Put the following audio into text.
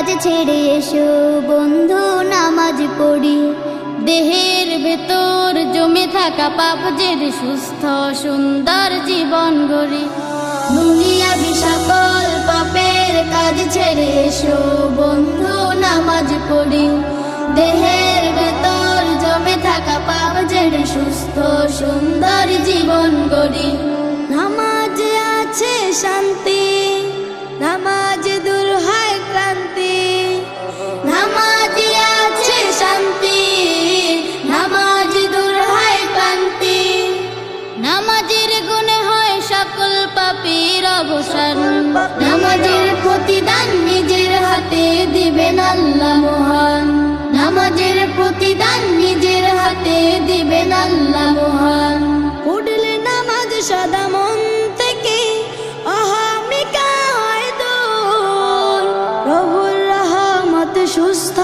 কাজ ছেড়ে এসো বন্ধু নামাজ পড়ি। দেহের ভেতর জমে থাকা পাপ জেরে সুস্থ সুন্দর জীবন গড়ি। দুনিয়াবি সকল পাপের কাজ ছেড়ে এসো বন্ধু নামাজ পড়ি। দেহের ভেতর জমে থাকা পাপ জেরে সুস্থ সুন্দর জীবন গড়ি। নামাজে আছে শান্তি, নামাজ দূর হয় ক্লান্তি। নামাজে আছে শান্তি, নামাজ দূর হয় ক্লান্তি। নামাজের গুণে হয় সকল পাপের অবসান। নামাজের প্রতিদান নিজের হাতে দিবেন আল্লাহ মহান। নামাজের প্রতিদান নিজের হাতে দিবেন আল্লাহ মহান। পড়লে নামাজ সদা মন থেকে অহমিকা হয় দূর। প্রভুর রহমত সুস্থ